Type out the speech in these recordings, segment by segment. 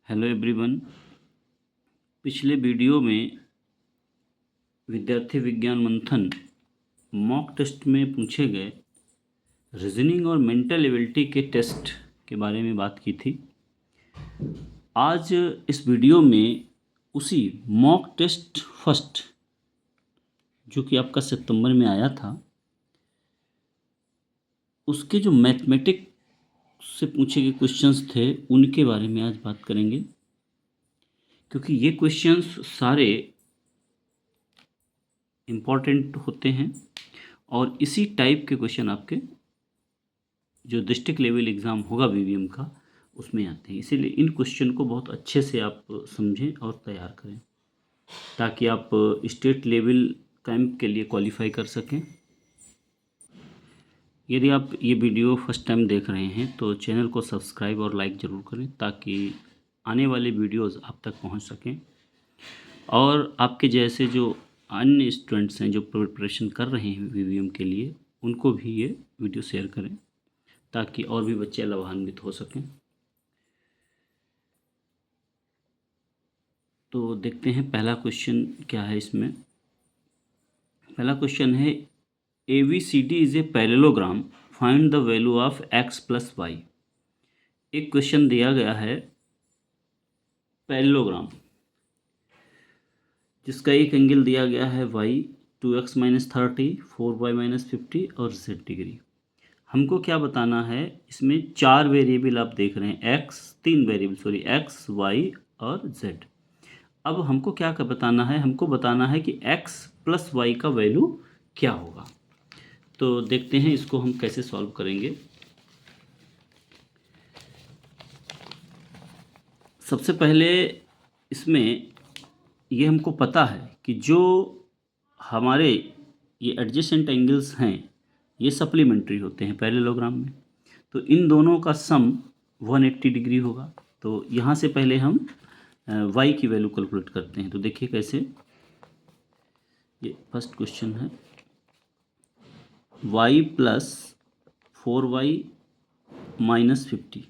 Hello everyone. पिछले video में विद्यार्थी विज्ञान मंथन मॉक टेस्ट में पूछे गए रीजनिंग और मेंटल एबिलिटी के टेस्ट के बारे में बात की थी। आज इस वीडियो में उसी मॉक टेस्ट फर्स्ट जो कि आपका सितंबर में आया था, उसके जो मैथमेटिक्स से पूछे गए क्वेश्चंस थे उनके बारे में आज बात करेंगे, क्योंकि ये क्वेश्चंस सारे इम्पॉर्टेंट होते हैं और इसी टाइप के क्वेश्चन आपके जो डिस्ट्रिक्ट लेवल एग्ज़ाम होगा बीवीएम का उसमें आते हैं। इसीलिए इन क्वेश्चन को बहुत अच्छे से आप समझें और तैयार करें ताकि आप स्टेट लेवल कैंप के लिए क्वालिफाई कर सकें। यदि आप ये वीडियो फर्स्ट टाइम देख रहे हैं तो चैनल को सब्सक्राइब और लाइक ज़रूर करें ताकि आने वाले वीडियोज़ आप तक पहुंच सकें और आपके जैसे जो अन्य स्टूडेंट्स हैं जो प्रिपरेशन कर रहे हैं बीवीएम के लिए उनको भी ये वीडियो शेयर करें ताकि और भी बच्चे लाभान्वित हो सकें। तो देखते हैं पहला क्वेश्चन क्या है। इसमें पहला क्वेश्चन है ABCD is a parallelogram, find the value of x plus Y. एक क्वेश्चन दिया गया है पैरेललोग्राम जिसका एक एंगल दिया गया है y 2x minus 30, 4y minus 50 और z डिग्री। हमको क्या बताना है, इसमें चार वेरिएबल आप देख रहे हैं, तीन वेरिएबल x, y और z। अब हमको क्या बताना है, हमको बताना है कि x प्लस वाई का वैल्यू क्या होगा। तो देखते हैं इसको हम कैसे सॉल्व करेंगे। सबसे पहले इसमें ये हमको पता है कि जो हमारे ये एडजेसेंट एंगल्स हैं ये सप्लीमेंट्री होते हैं पैरेललोग्राम में, तो इन दोनों का सम 180 डिग्री होगा। तो यहाँ से पहले हम y की वैल्यू कैलकुलेट करते हैं। तो देखिए कैसे, ये फर्स्ट क्वेश्चन है y plus 4y minus 50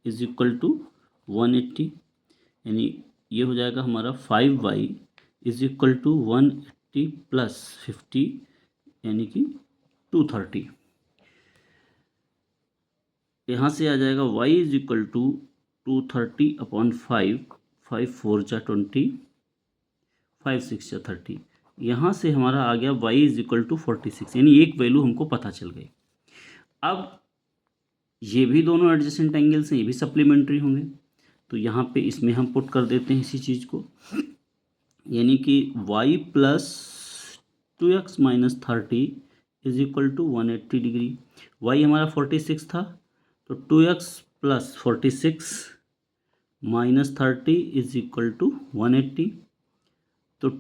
is equal to 180, यानी ये हो जाएगा हमारा 5y is equal to 180 plus 50 यानी कि 230। यहाँ से आ जाएगा y is equal to 230 upon 5, 5 4 जा 20, 5 6 जा 30। यहाँ से हमारा आ गया y इज इक्वल टू 46, यानी एक वैल्यू हमको पता चल गई। अब ये भी दोनों एडजेसेंट एंगल्स हैं, ये भी सप्लीमेंट्री होंगे, तो यहाँ पे इसमें हम पुट कर देते हैं इसी चीज़ को, यानी कि y plus 2x minus 30 is equal to 180 degree. y हमारा 46 था, तो 2x plus 46 minus 30 is equal to 180। तो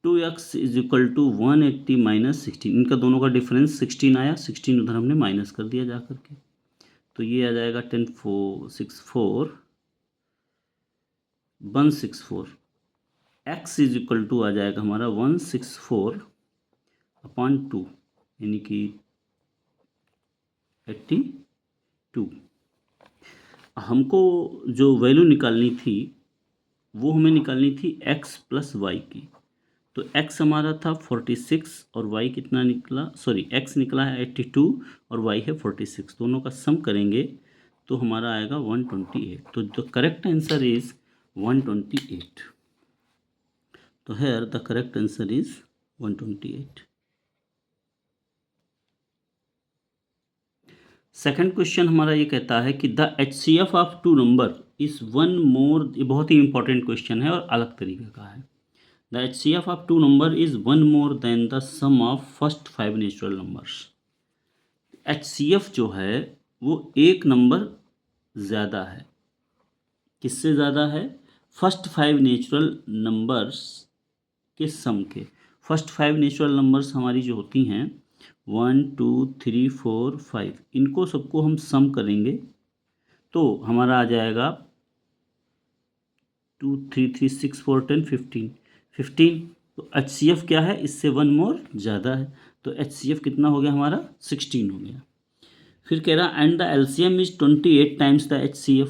2x is equal to 180 minus 16, इनका दोनों का डिफरेंस 16 आया, 16 उधर हमने माइनस कर दिया जा करके, तो ये आ जाएगा 10 4 6 4 164। x इज इक्वल टू आ जाएगा हमारा 164 अपॉन 2 यानी कि 82। हमको जो वैल्यू निकालनी थी वो हमें निकालनी थी x प्लस वाई की। तो x हमारा था 46 और y कितना निकला, x निकला है 82 और y है 46, दोनों का सम करेंगे तो हमारा आएगा 128। तो द करेक्ट आंसर इज 128। तो here the correct answer is 128। Second question हमारा ये कहता है कि the HCF of two number is one more, ये बहुत ही इंपॉर्टेंट क्वेश्चन है और अलग तरीके का है। The HCF of two number is one more than the sum of first 5 natural numbers. HCF जो है वो एक नंबर ज़्यादा है, किससे ज़्यादा है, फर्स्ट 5 नेचुरल नंबर्स के सम के। फर्स्ट 5 नेचुरल नंबर्स हमारी जो होती हैं 1 2 3 4 5, इनको सबको हम सम करेंगे तो हमारा आ जाएगा 2 3 3 6 4 10 15। तो HCF क्या है, इससे वन मोर ज़्यादा है, तो HCF कितना हो गया हमारा 16 हो गया। फिर कह रहा and the LCM is 28 times the HCF।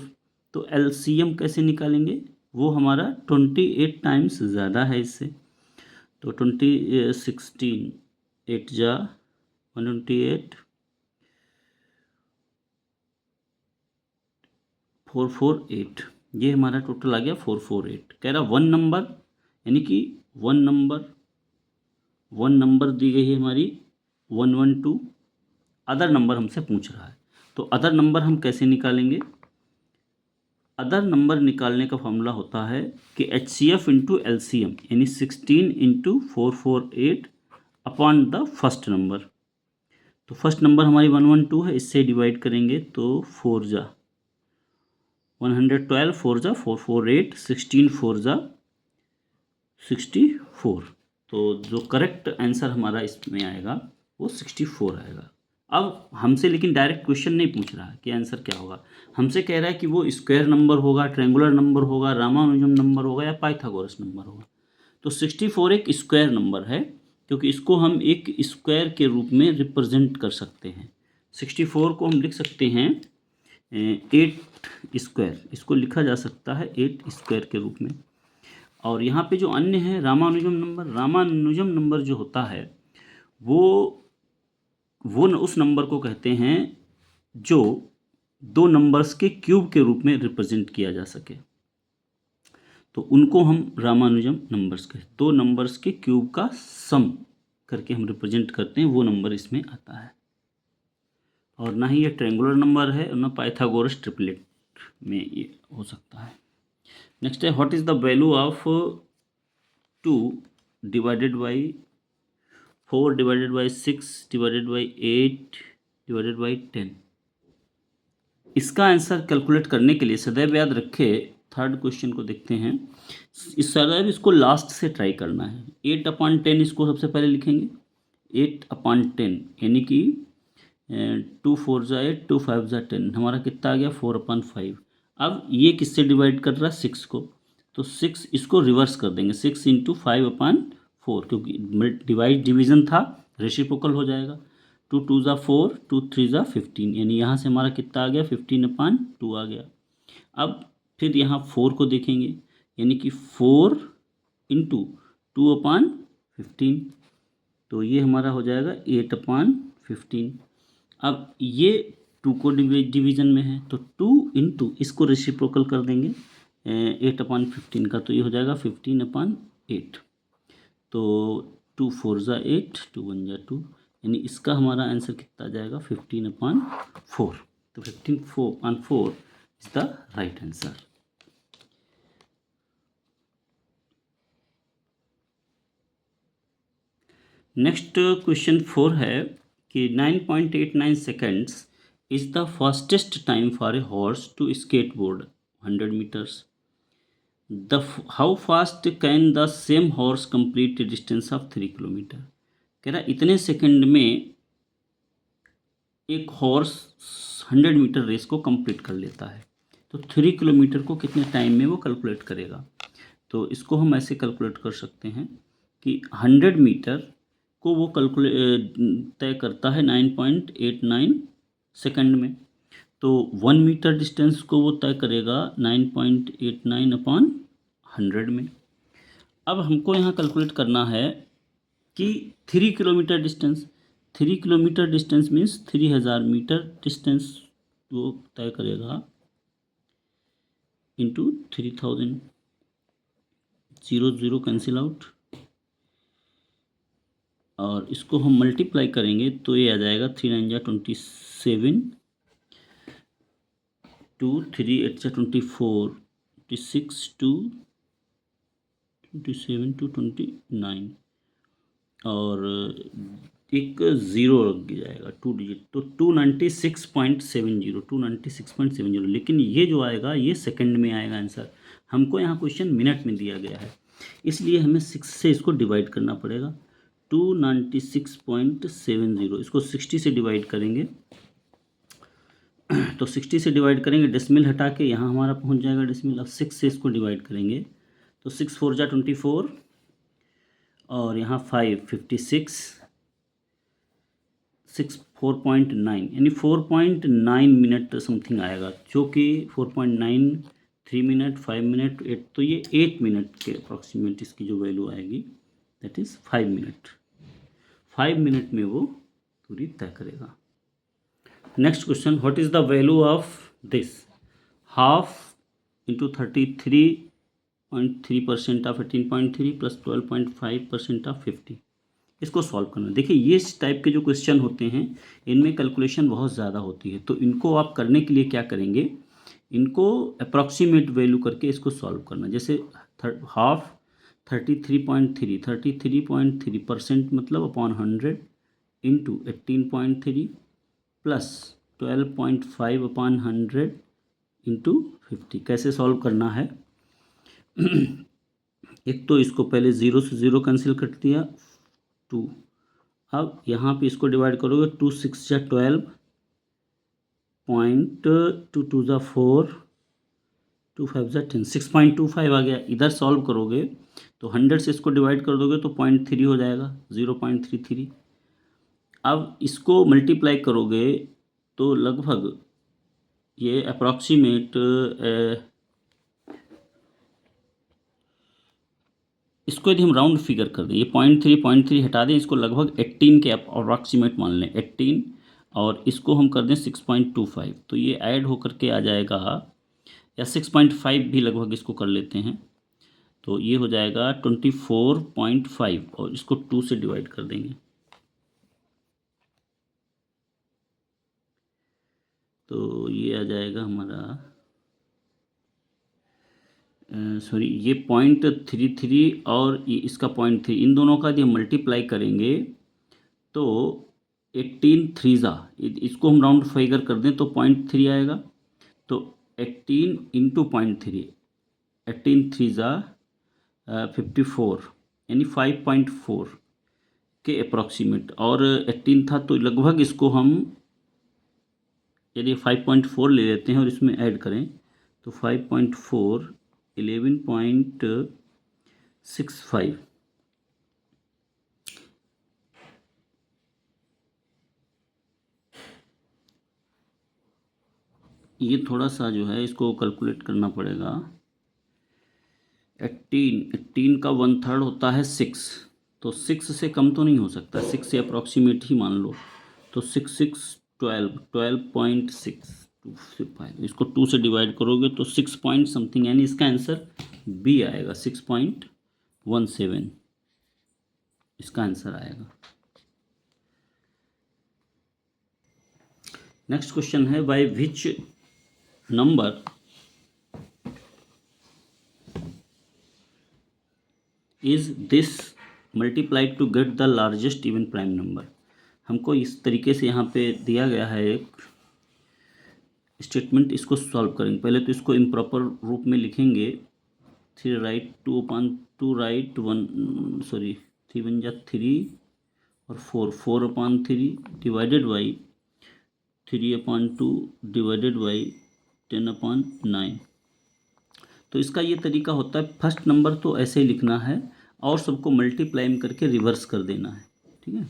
तो एलसीएम कैसे निकालेंगे, वो हमारा 28 टाइम्स ज़्यादा है इससे। तो 16 8 जा 128 448, ये हमारा टोटल आ गया 448। कह रहा वन नंबर, यानी कि वन नंबर दी गई है हमारी 112, अदर नंबर हमसे पूछ रहा है। तो अदर नंबर हम कैसे निकालेंगे, अदर नंबर निकालने का फॉर्मूला होता है कि HCF इंटू LCM, यानी 16 into 448 upon the first number. तो फर्स्ट नंबर हमारी 112 है, इससे डिवाइड करेंगे तो 4 जा 112, 4 जा 448, 16 4 जा 64। तो जो करेक्ट आंसर हमारा इसमें आएगा वो 64 आएगा। अब हमसे लेकिन डायरेक्ट क्वेश्चन नहीं पूछ रहा कि आंसर क्या होगा, हमसे कह रहा है कि वो स्क्वायर नंबर होगा, ट्रायंगुलर नंबर होगा, रामानुजन नंबर होगा या पाइथागोरस नंबर होगा। तो 64 एक स्क्वायर नंबर है, क्योंकि इसको हम एक स्क्वायर के रूप में रिप्रेजेंट कर सकते हैं। 64 को हम लिख सकते हैं 8 स्क्वायर, इसको लिखा जा सकता है 8 स्क्वायर के रूप में। और यहाँ पे जो अन्य है रामानुजम नंबर जो होता है वो उस नंबर को कहते हैं जो दो नंबर्स के क्यूब के रूप में रिप्रेजेंट किया जा सके, तो उनको हम रामानुजम नंबर्स कहते हैं। दो नंबर्स के क्यूब का सम करके हम रिप्रेजेंट करते हैं, वो नंबर इसमें आता है। और ना ही ये ट्रायंगुलर नंबर है और ना पाइथागोरस ट्रिपलेट में ये हो सकता है। नेक्स्ट है what is the value of 2 divided by 4 divided by 6 divided by 8 divided by 10। इसका आंसर कैलकुलेट करने के लिए सदैव याद रखे, थर्ड क्वेश्चन को देखते हैं। इस सदैव इसको लास्ट से ट्राई करना है। 8/10 इसको सबसे पहले लिखेंगे 8/10, यानी कि 2 4 जा 8 2 5 जा 10, हमारा कितना आ गया 4/5। अब ये किससे डिवाइड कर रहा है 6 को, तो 6 इसको रिवर्स कर देंगे 6 इंटू 5/4, क्योंकि डिवीजन था, रेसिप्रोकल हो जाएगा। 2 2 जा 4 2 3 जा 15, यानी यहाँ से हमारा कितना आ गया 15/2 आ गया। अब फिर यहाँ 4 को देखेंगे, यानी कि 4 इंटू 2/15, तो ये हमारा हो जाएगा 8/15। अब ये 2 को डिवीजन में है, तो 2 इंटू इसको रेसिप्रोकल कर देंगे 8/15 का, तो ये हो जाएगा 15/8। तो 2 4 जा 8 2 1 जा 2, यानी इसका हमारा आंसर कितना आ जाएगा 15/4। तो 15/4 is the right answer. Next question 4 है कि 9.89 seconds is the fastest time for a horse to skateboard 100 meters. How fast can the same horse complete distance of 3 kilometer. कह रहा इतने सेकंड में एक हॉर्स 100 मीटर रेस को complete कर लेता है, तो 3 किलोमीटर को कितने टाइम में वो कैलकुलेट करेगा। तो इसको हम ऐसे कैलकुलेट कर सकते हैं कि 100 मीटर को वो तय करता है 9.89 सेकंड में, तो 1 मीटर डिस्टेंस को वो तय करेगा 9.89/100 में। अब हमको यहाँ कैलकुलेट करना है कि 3 kilometer distance, 3 kilometer distance means 3000 meter distance वो तय करेगा इंटू 3000, 0 0 कैंसिल आउट, और इसको हम मल्टीप्लाई करेंगे तो ये आ जाएगा 3 9 जा 27, 2 3 8 जा 24, 26 2 27 2 29, और एक ज़ीरो लग जाएगा 2 डिजिट, तो 296.70, 296.70। लेकिन ये जो आएगा ये सेकंड में आएगा आंसर, हमको यहाँ क्वेश्चन मिनट में दिया गया है, इसलिए हमें 6 से इसको डिवाइड करना पड़ेगा। 296.70 इसको 60 से डिवाइड करेंगे, तो 60 से डिवाइड करेंगे, डेसिमल हटा के यहाँ हमारा पहुँच जाएगा डेसिमल। अब 6 से इसको डिवाइड करेंगे तो 6 4 जा 24, और यहाँ 5 56, 4.9 यानी 4.9 मिनट समथिंग आएगा, जो कि 4.9 3 मिनट 5 मिनट 8, तो ये 8 मिनट के अप्रॉक्सीमेट इसकी जो वैल्यू आएगी दैट इज़ 5 मिनट। 5 मिनट में वो दूरी तय करेगा। Next question, what is the value of this? Half into 33.3% of 18.3 plus 12.5% of 50। इसको सॉल्व करना। देखिए ये इस टाइप के जो क्वेश्चन होते हैं इनमें कैलकुलेशन बहुत ज़्यादा होती है, तो इनको आप करने के लिए क्या करेंगे, इनको अप्रॉक्सीमेट वैल्यू करके इसको सॉल्व करना। जैसे हाफ 33.3 मतलब upon 100 into 18.3 plus 12.5 upon 100 into 50। कैसे सॉल्व करना है? एक तो इसको पहले 0 से 0 कैंसिल कर दिया, 2। अब यहाँ पे इसको डिवाइड करोगे, 2 6 जा 12 पॉइंट 2 2 जा 4 2 5 जा 10 6.25 आ गया। इधर सॉल्व करोगे तो 100 से इसको डिवाइड कर दोगे तो 0.3 हो जाएगा, 0.33। अब इसको मल्टीप्लाई करोगे तो लगभग ये अप्रॉक्सीमेट इसको यदि हम राउंड फिगर कर दें, ये 0.3 हटा दें, इसको लगभग 18 के अप्रॉक्सीमेट मान लें 18, और इसको हम कर दें 6.25, तो ये ऐड होकर के आ जाएगा, या 6.5 भी लगभग इसको कर लेते हैं, तो ये हो जाएगा 24.5, और इसको 2 से डिवाइड कर देंगे तो ये आ जाएगा हमारा सॉरी ये 0.33 और ये इसका 0.3, इन दोनों का यदि हम मल्टीप्लाई करेंगे तो 18 3 इसको हम राउंड फिगर कर दें तो 0.3 आएगा, तो 18 इंटू 0.3, 18 3 54 यानी 5.4 के अप्रॉक्सीमेट, और 18 था तो लगभग इसको हम यदि 5.4 ले लेते हैं और इसमें ऐड करें तो 5.4 11.65। ये थोड़ा सा जो है इसको कैलकुलेट करना पड़ेगा। 18 का 1/3 होता है 6, तो 6 से कम तो नहीं हो सकता, 6 से अप्रॉक्सीमेट ही मान लो, तो 6 6 12.625, इसको 2 से डिवाइड करोगे तो 6 पॉइंट समथिंग, यानी इसका आंसर बी आएगा, 6.17 इसका आंसर आएगा। नेक्स्ट क्वेश्चन है, by which number is this multiplied to get the largest even prime number. हमको इस तरीके से यहाँ पे दिया गया है एक स्टेटमेंट, इसको सॉल्व करेंगे। पहले तो इसको इम्प्रॉपर रूप में लिखेंगे, 3 राइट 2/2 राइट 1 सॉरी 3 1 जा 3 और 4/3 डिवाइडेड बाई 3/2 डिवाइडेड बाई 10/9। तो इसका ये तरीका होता है, फर्स्ट नंबर तो ऐसे ही लिखना है और सबको मल्टीप्लाई करके रिवर्स कर देना है, ठीक है।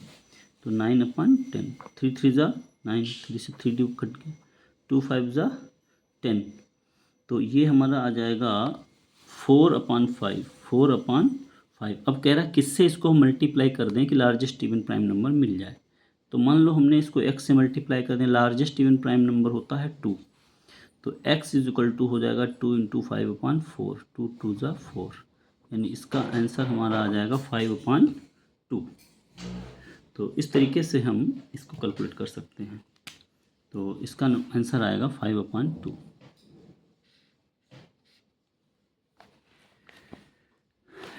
तो 9/10, 3 3 जा 9, 3 से 3 ड्यू कट के 2 5 जा 10, तो ये हमारा आ जाएगा 4/5, 4/5। अब कह रहा है किससे इसको मल्टीप्लाई कर दें कि लार्जेस्ट इवन प्राइम नंबर मिल जाए। तो मान लो हमने इसको x से मल्टीप्लाई कर दें, लार्जेस्ट इवन प्राइम नंबर होता है 2, तो x = हो जाएगा 2 × 5/4, 2 2 जा 4, यानी इसका आंसर हमारा आ जाएगा 5/2। तो इस तरीके से हम इसको कैलकुलेट कर सकते हैं, तो इसका आंसर आएगा 5/2।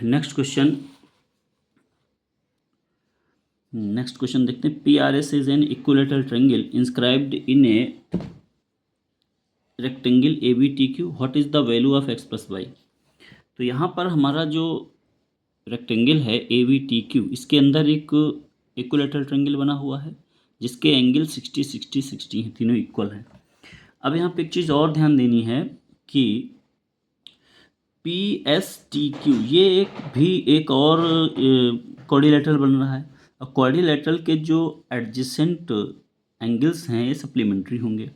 नेक्स्ट क्वेश्चन देखते हैं, PRS is an equilateral triangle inscribed in a rectangle ABTQ, what is the value of x + y। तो यहाँ पर हमारा जो रेक्टेंगल है ABTQ, इसके अंदर एक इक्विलेटरल ट्रायंगल बना हुआ है जिसके एंगल 60 60 60 हैं, तीनों इक्वल हैं। अब यहाँ पे एक चीज़ और ध्यान देनी है कि PSTQ ये एक और क्वाड्रिलेटरल बन रहा है। क्वाड्रिलेटरल के जो एडजेसेंट एंगल्स हैं ये सप्लीमेंट्री होंगे।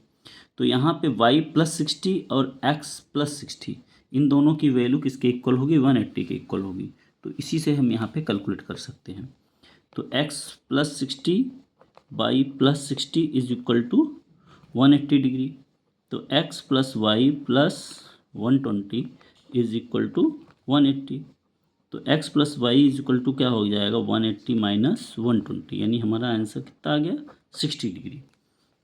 तो यहाँ पे y प्लस 60 और x प्लस 60 इन दोनों की वैल्यू किसके इक्वल होगी, 180 के इक्वल होगी। तो इसी से हम यहाँ पे कैलकुलेट कर सकते हैं। तो x plus 60 y plus 60 is equal to 180 degree. तो x plus Y plus 120 is equal to 180। तो x plus Y is equal to क्या हो जाएगा, 180 माइनस 120, यानी हमारा आंसर कितना आ गया, 60 डिग्री।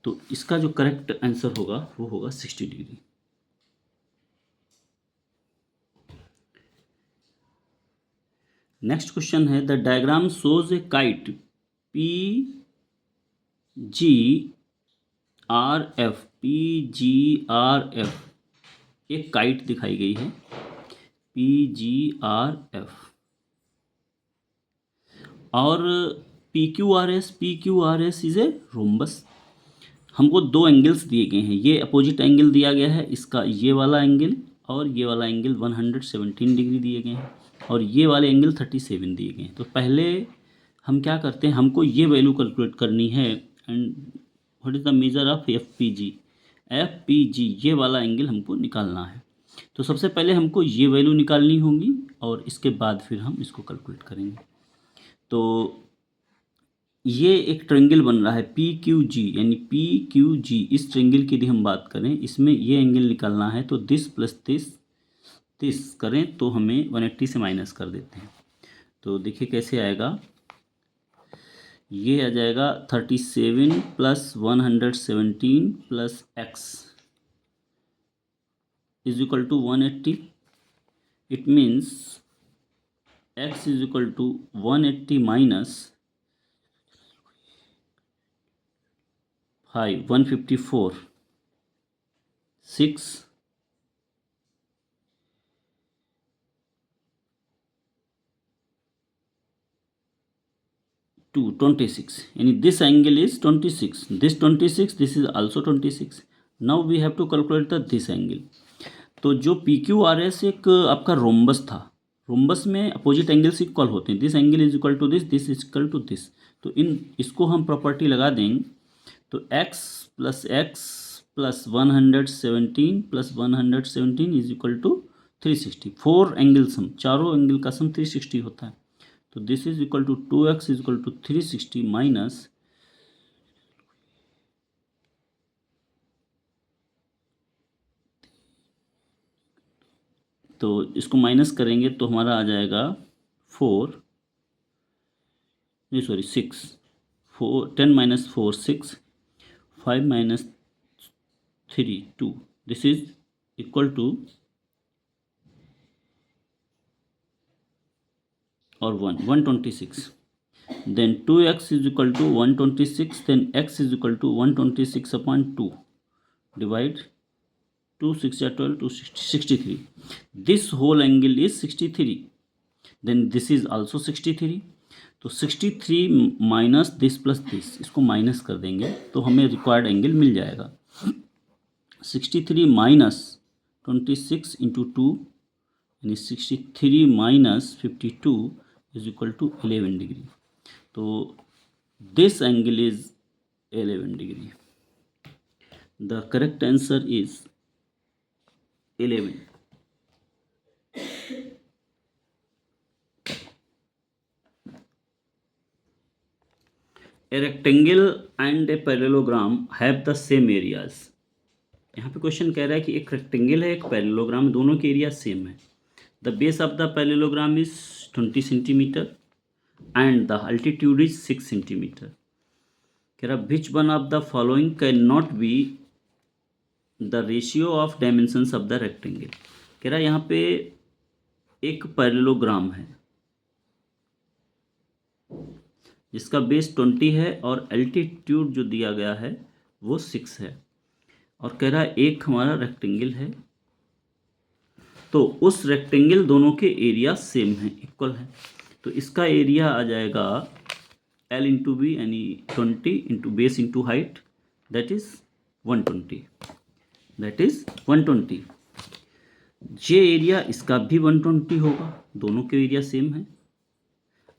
तो इसका जो करेक्ट आंसर होगा वो होगा 60 डिग्री। नेक्स्ट क्वेश्चन है, the diagram shows A kite P G R F, P G R F एक काइट दिखाई गई है, पी जी आर एफ, और P Q R S is a rhombus. हमको दो एंगल्स दिए गए हैं, ये अपोजिट एंगल दिया गया है, इसका ये वाला एंगल और ये वाला एंगल 117 डिग्री दिए गए हैं, और ये वाले एंगल 37 दिए गए हैं। तो पहले हम क्या करते हैं, हमको ये वैल्यू कैलकुलेट करनी है, and what is the measure of F P G, ये वाला एंगल हमको निकालना है। तो सबसे पहले हमको ये वैल्यू निकालनी होगी और इसके बाद फिर हम इसको कैलकुलेट करेंगे। तो ये एक ट्रायंगल बन रहा है पी क्यू जी, यानी पी क्यू जी, इस ट्रायंगल की यदि हम बात करें, इसमें ये एंगल निकालना है। तो दिस प्लस दिस करें तो हमें 180 से माइनस कर देते हैं। तो देखिए कैसे आएगा, ये आ जाएगा 37 plus 117 plus x is equal to 180। It means x is equal to 180 minus 5, 154, 6, 2, 26, यानी this angle is 26, this 26, this is also 26। Now we have to calculate the this angle. तो जो पी क्यू आर एस एक आपका rhombus था, rhombus में opposite angles equal होते हैं, this angle is equal to this is equal to this. तो इसको हम प्रॉपर्टी लगा देंगे। तो x plus 117 plus 117 is equal to 360। Four angle sum, चारों एंगल का सम 360 होता है। तो this is equal to 2x is equal to 360 minus, तो इसको माइनस करेंगे तो हमारा आ जाएगा 6, 10 minus 4 6, 5 minus 3 2, this is equal to और 126। Then 2x is equal to 126, then x is equal to 126 upon 2 divide 2 6 12 2 63। This whole angle is 63, then this is also 63। तो 63 minus this plus this, इसको minus कर देंगे तो हमें required angle मिल जाएगा। 63 minus 26 into 2, यानी 63 minus 52 is equal to 11 degree. तो this angle is 11 degree. The correct answer is 11। A rectangle and a parallelogram have the same areas. यहाँ पे क्वेश्चन कह रहा है कि एक रेक्टेंगल है, एक पैरेललोग्राम, दोनों के एरिया सेम है। The base of the parallelogram is 20 centimetre and the altitude is 6 centimetre. कह रहा which one of the following can not be the ratio of dimensions of the rectangle. कह रहा यहाँ पे एक पैरेललोग्राम है जिसका बेस 20 है और एल्टीट्यूड जो दिया गया है वो 6 है, और कह रहा है एक हमारा रेक्टेंगल है, तो उस रेक्टेंगल दोनों के एरिया सेम है, इक्वल है। तो इसका एरिया आ जाएगा L इंटू बी, यानी 20 into base into height, that is 120, that is 120। ये एरिया इसका भी 120 होगा, दोनों के एरिया सेम है।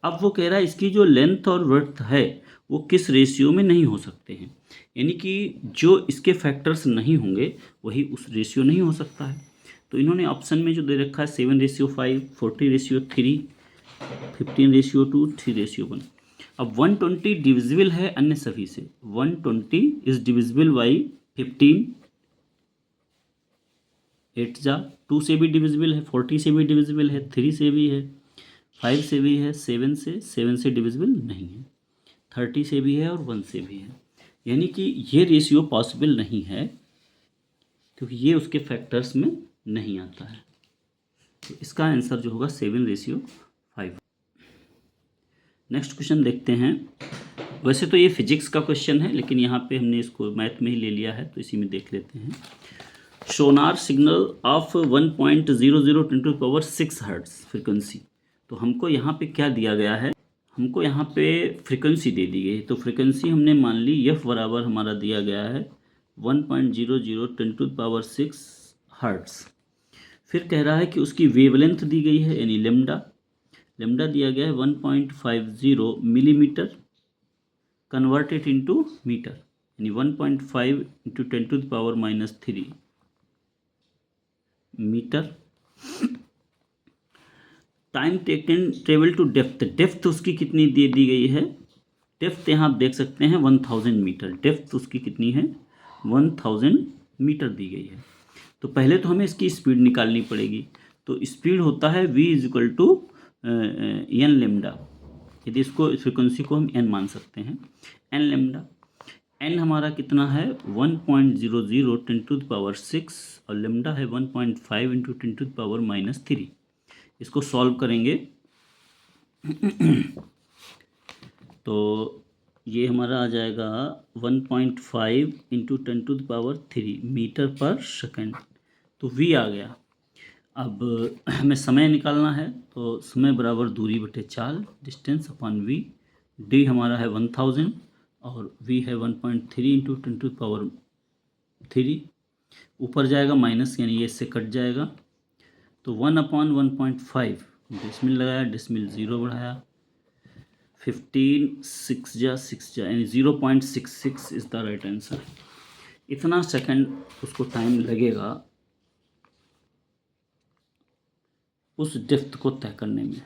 अब वो कह रहा है इसकी जो लेंथ और वर्थ है वो किस रेशियो में नहीं हो सकते हैं, यानी कि जो इसके फैक्टर्स नहीं होंगे वही उस रेशियो नहीं हो सकता है। तो इन्होंने ऑप्शन में जो दे रखा है 7:5, 40:3, 15:2, 3:1। अब 120 डिविजिबल है अन्य सभी से। 120 इज डिविजिबल बाई 15, 8 जा 2 से भी डिविजिबल है, 40 से भी डिविजिबल है, 3 से भी है, 5 से भी है, 7 से डिविजिबल नहीं है, 30 से भी है और 1 से भी है। यानी कि ये रेशियो पॉसिबल नहीं है क्योंकि ये उसके फैक्टर्स में नहीं आता है। तो इसका आंसर जो होगा 7:5। नेक्स्ट क्वेश्चन देखते हैं। वैसे तो ये फिजिक्स का क्वेश्चन है लेकिन यहाँ पे हमने इसको मैथ में ही ले लिया है तो इसी में देख लेते हैं। सोनार सिग्नल ऑफ 1.00 × 6 हर्ट्ज फ्रिक्वेंसी। तो हमको यहाँ पे क्या दिया गया है, हमको यहाँ पे फ्रिक्वेंसी दे दी गई है। तो फ्रिक्वेंसी हमने मान ली एफ बराबर हमारा दिया गया है 1.00 × 10⁶ हर्ट्ज। फिर कह रहा है कि उसकी वेवलेंथ दी गई है यानी लेमडा, लेमडा दिया गया है 1.50 मिलीमीटर कन्वर्टेड इनटू मीटर यानी 1.5 × 10⁻³ metre. Time taken travel to depth, depth उसकी कितनी दे दी गई है, डेप्थ यहाँ आप देख सकते हैं 1000 मीटर, डेप्थ उसकी कितनी है 1000 मीटर दी गई है। तो पहले तो हमें इसकी स्पीड निकालनी पड़ेगी। तो स्पीड होता है v = n लेमडा, यदि इसको फ्रिक्वेंसी को हम n मान सकते हैं, n लेमडा। n हमारा कितना है 1.00 × 10⁻⁶ और लेमडा है 1.5 × 10⁻³ इसको सॉल्व करेंगे तो ये हमारा आ जाएगा 1.5 × 10⁻³ मीटर पर सेकंड। तो v आ गया। अब हमें समय निकालना है तो समय बराबर दूरी बटे चाल, डिस्टेंस अपॉन v। d हमारा है 1000 और v है 1.3 × 10⁻³ ऊपर जाएगा माइनस यानी ये इससे कट जाएगा। तो 1/1.5 डेसिमल लगाया, डेसिमल 0 बढ़ाया, 15 6 जा 6 जा यानी 0.66 इज द राइट आंसर। इतना सेकंड उसको टाइम लगेगा उस डेप्थ को तय करने में।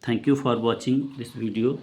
Thank you for watching this video.